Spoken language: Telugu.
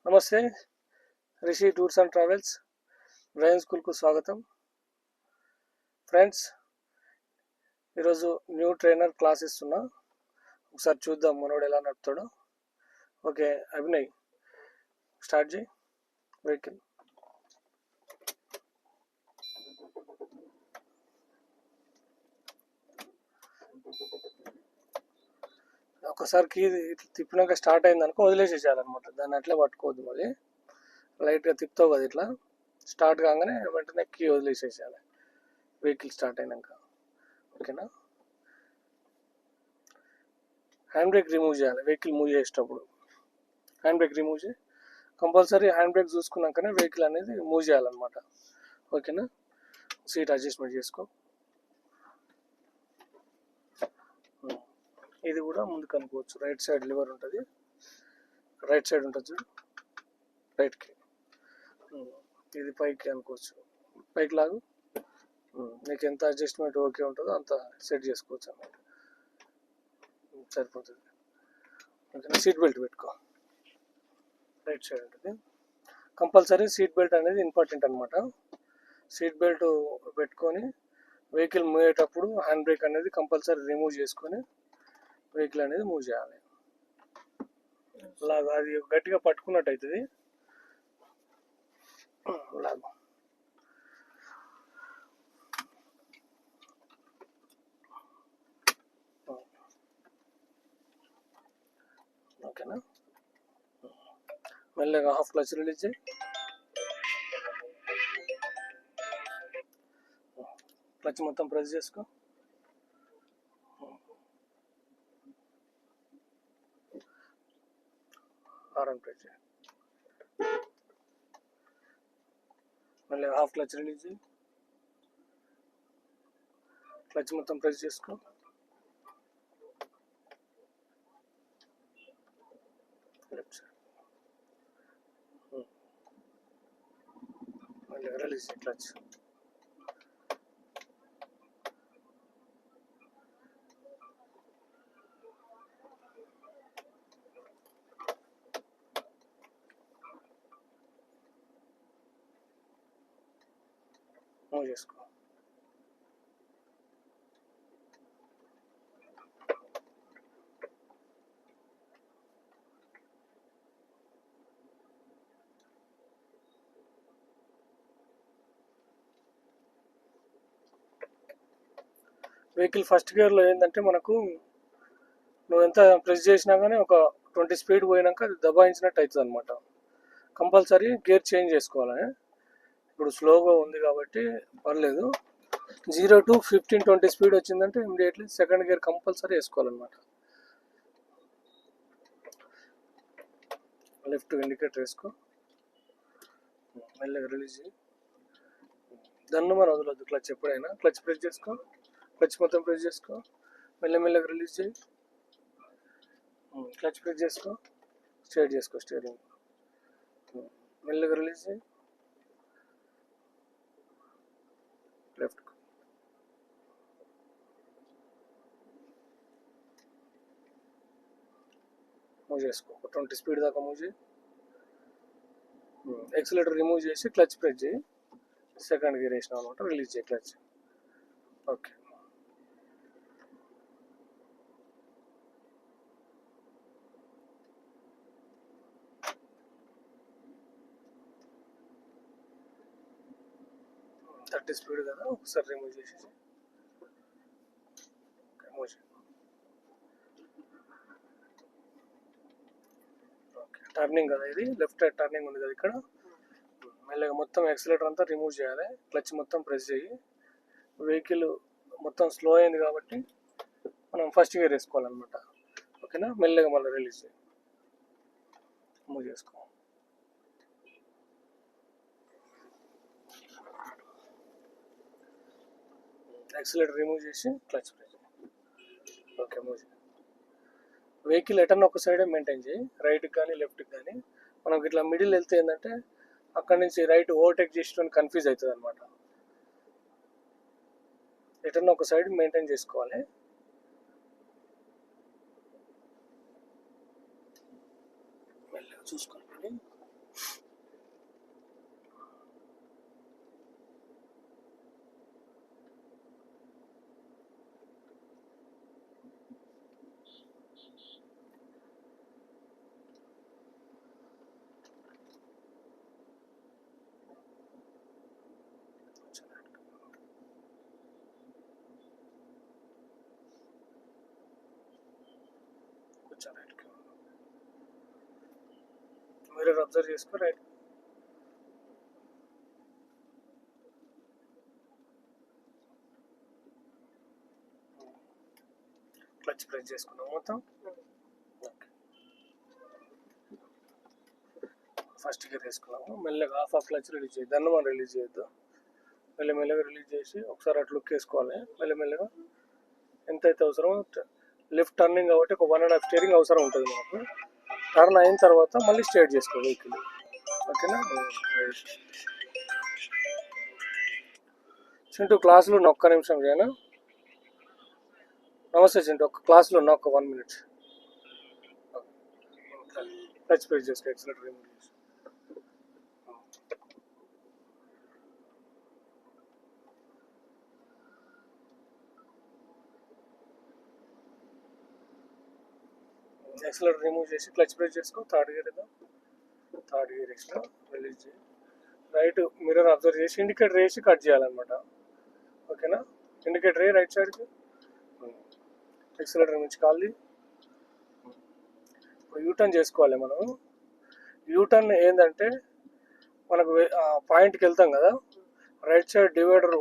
నమస్తే Rishi tours and travels driving స్కూల్కు స్వాగతం. ఫ్రెండ్స్, ఈరోజు న్యూ ట్రైనర్ క్లాస్ ఇస్తున్నా. ఒకసారి చూద్దాం మనోడు ఎలా నడుపుతాడో. ఓకే అభినయ్, స్టార్ట్ చేయి వెహికల్. ఒకసారి కీ తిప్పినాక స్టార్ట్ అయింది అనుకో వదిలేసేసేయాలన్నమాట. దాన్ని అట్లే పట్టుకోవద్దు, మళ్ళీ లైట్గా తిప్పుతావు కదా ఇట్లా. స్టార్ట్ కాగానే వెంటనే కీ వదిలేసేసేయాలి వెహికల్ స్టార్ట్ అయినాక. ఓకేనా? హ్యాండ్ బ్రేక్ రిమూవ్ చేయాలి వెహికల్ మూవ్ చేసేటప్పుడు. హ్యాండ్ బ్రేక్ రిమూవ్ చేయి, కంపల్సరీ హ్యాండ్ బ్రేక్ చూసుకున్నాకనే వెహికల్ అనేది మూవ్ చేయాలన్నమాట. ఓకేనా? సీట్ అడ్జస్ట్మెంట్ చేసుకో. ఇది కూడా ముందుకు అనుకోవచ్చు. రైట్ సైడ్ లివర్ ఉంటుంది, రైట్ సైడ్ ఉంటుంది చూడు, రైట్కి. ఇది పైకి అనుకోవచ్చు, పైకి లాగు. నీకు ఎంత అడ్జస్ట్మెంట్ ఓకే ఉంటుందో అంత సెట్ చేసుకోవచ్చు అన్నమాట. సరిపోతుంది. ఓకేనా? సీట్ బెల్ట్ పెట్టుకో, రైట్ సైడ్ ఉంటుంది. కంపల్సరీ సీట్ బెల్ట్ అనేది ఇంపార్టెంట్ అనమాట. సీట్ బెల్ట్ పెట్టుకొని వెహికల్ మూవ్ అయ్యేటప్పుడు హ్యాండ్ బ్రేక్ అనేది కంపల్సరీ రిమూవ్ చేసుకొని వెహికల్ అనేది మూవ్ చేయాలి. లాగా అది గట్టిగా పట్టుకున్నట్టు అవుతుంది. లాగా. ఓకేనా? మెల్లగా హాఫ్ క్లచ్ రిలీజ్ చేయి. క్లచ్ మొత్తం ప్రెస్ చేసుకో. హారన్ ప్రెస్ చేయి. మెల్లగా హాఫ్ క్లచ్ రిలీజ్ చేయి. క్లచ్ మొత్తం ప్రెస్ చేసుకో. లెఫ్ట్ సైడ్ మెల్లగా రిలీజ్ చేయి క్లచ్. మూవ్ చేసుకో. వెహికల్ ఫస్ట్ గేర్లో ఏంటంటే మనకు నువ్వు ఎంత ప్రెస్ చేసినా కానీ ఒక 20 స్పీడ్ పోయినాక అది దబాయించినట్టు అవుతుంది అనమాట. కంపల్సరీ గేర్ చేంజ్ చేసుకోవాలి. ఇప్పుడు స్లోగా ఉంది కాబట్టి పర్లేదు. 0 to 15-20 స్పీడ్ వచ్చిందంటే ఇమీడియట్లీ సెకండ్ గేర్ కంపల్సరీ వేసుకోవాలన్నమాట. లెఫ్ట్ ఇండికేటర్ వేసుకో. మెల్లగా రిలీజ్ చేయి. దన్ను మనం వదలొద్దు క్లచ్ ఎప్పుడైనా. క్లచ్ ప్రెస్ చేసుకో, క్లచ్ మొత్తం ప్రెస్ చేసుకో. మెల్లగా రిలీజ్ చేయి. క్లచ్ ప్రెస్ చేసుకో, స్ట్రైట్ చేసుకో స్టీరింగ్. మెల్లగా రిలీజ్ చేయి. లెఫ్ట్ మూవ్ చేసుకో, 20 స్పీడ్ దాకా మూవ్ చేయి. ఎక్సిలేటర్ రిమూవ్ చేసి క్లచ్ ప్రెస్ చేయి. సెకండ్ గేర్ వేసినాం అనమాట. రిలీజ్ చేయి క్లచ్. ఓకే. థర్టీ స్పీడ్ కదా, ఒకసారి రిమూవ్ చేసేసి మూవ్ చేయి. ఓకే. టర్నింగ్ కదా ఇది, లెఫ్ట్ టర్నింగ్ ఉంది కదా ఇక్కడ. మెల్లగా మొత్తం ఎక్సిలేటర్ అంతా రిమూవ్ చేయాలి. క్లచ్ మొత్తం ప్రెస్ చేయి. వెహికల్ మొత్తం స్లో అయింది కాబట్టి మనం ఫస్ట్ గేర్ వేసుకోవాలన్నమాట. ఓకేనా? మెల్లగా మళ్ళీ రిలీజ్ చేయి, మూవ్ చేసుకో. యాక్సిలేటర్ రిమూవ్ చేసి క్లచ్ ప్రెస్ చేయి. ఓకే, మూవ్ చేయి. వెహికల్ ఎటన్నా ఒక సైడే మెయింటైన్ చేయి, రైట్కి కానీ లెఫ్ట్కి కానీ. మనకి ఇట్లా మిడిల్ వెళ్తే ఏంటంటే అక్కడి నుంచి రైట్ ఓవర్టేక్ చేసి కన్ఫ్యూజ్ అవుతుంది అనమాట. ఎటన్నా ఒక సైడ్ మెయింటైన్ చేసుకోవాలి. మెల్లగా చూసుకోండి. మిర్రర్ అబ్జర్వ్ చేసుకో. రైట్, క్లచ్ ప్రెస్ చేసుకున్నాం మొత్తం. ఫస్ట్ గేర్ వేసుకున్నాము. మెల్లగా హాఫ్ క్లచ్ రిలీజ్ చేయొద్దు, దాన్ని మనం రిలీజ్ చేయొద్దు. మెల్లమెల్లగా రిలీజ్ చేసి ఒకసారి అట్లా లుక్ వేసుకోవాలి. మెల్లమెల్లగా ఎంతైతే అవసరమో లెఫ్ట్ టర్నింగ్ కాబట్టి ఒక 1.5 స్టీరింగ్ అవసరం ఉంటుంది మనకు. టర్న్ అయిన తర్వాత మళ్ళీ స్ట్రైట్ చేసుకో వెహికల్. ఓకేనా? చింటూ క్లాసులో ఉన్న ఒక్క నిమిషం చేయను. నమస్తే చింటూ, ఒక క్లాస్లో ఉన్న ఒక 1 minute. టచ్ ప్రెస్ చేసుకో, ఎక్సలెటర్ రిమూవ్ చేసి. ఎక్సలెటర్ రిమూవ్ చేసి క్లచ్ ప్రెస్ చేసుకో. థర్డ్ గేర్ ఇద్దాం. థర్డ్ గేర్ ఎక్స్ట్రా రిలీజ్ చేయి. రైట్ మిర్రర్ అబ్జర్వ్ చేసి ఇండికేటర్ వేసి కట్ చేయాలన్నమాట. ఓకేనా? ఇండికేటర్ రైట్ సైడ్కి. ఎక్సలెటర్ నుంచి కాల్ది. ఇప్పుడు యూటర్న్ చేసుకోవాలి మనం. యూటర్న్ ఏంటంటే మనకు పాయింట్కి వెళ్తాం కదా, రైట్ సైడ్ డివైడర్